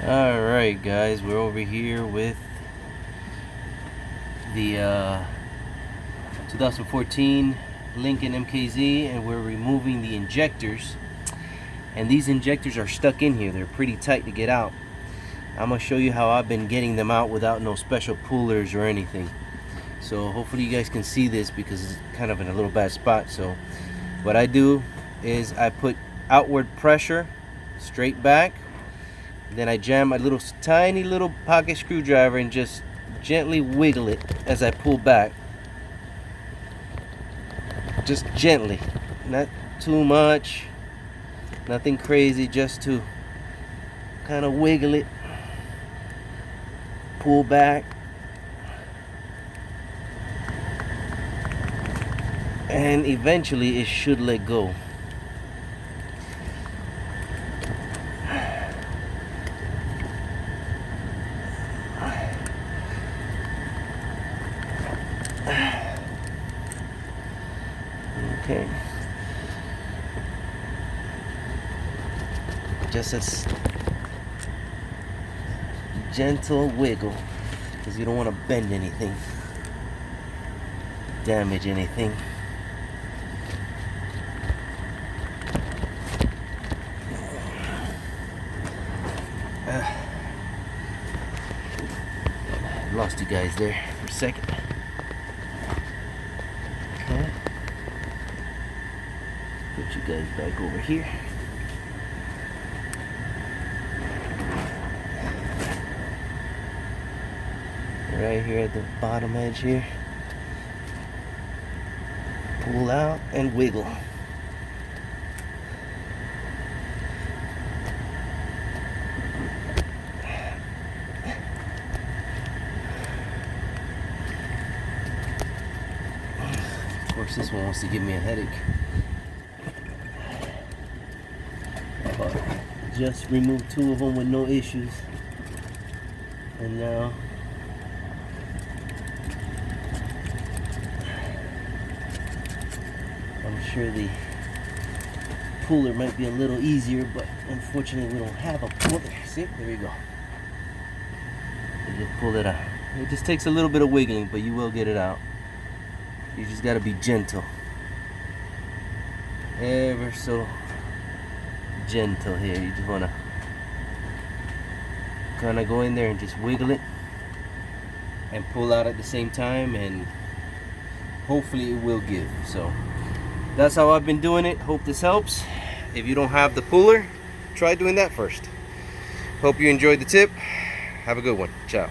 Alright guys, we're over here with the 2014 Lincoln MKZ, and we're removing the injectors. And these injectors are stuck in here. They're pretty tight to get out. I'm going to show you how I've been getting them out without no special pullers or anything. So hopefully you guys can see this because it's kind of in a little bad spot. So what I do is I put outward pressure straight back. Then I jam a tiny little pocket screwdriver and just gently wiggle it as I pull back. Just gently, not too much, nothing crazy, just to kind of wiggle it, pull back, and eventually it should let go. Okay, just a gentle wiggle because you don't want to bend anything, damage anything. Lost you guys there for a second. Okay. Put you guys back over here. Right here at the bottom edge here. Pull out and wiggle. Of course, this one wants to give me a headache. But just removed 2 of them with no issues, and now I'm sure the puller might be a little easier, but unfortunately we don't have a puller. See, there you go. You just pull it out. It just takes a little bit of wiggling, but you will get it out. You just got to be gentle, ever so gentle here. You just want to kind of go in there and just wiggle it and pull out at the same time, and hopefully it will give. So that's how I've been doing it. Hope this helps. If you don't have the puller, try doing that first. Hope you enjoyed the tip. Have a good one. Ciao.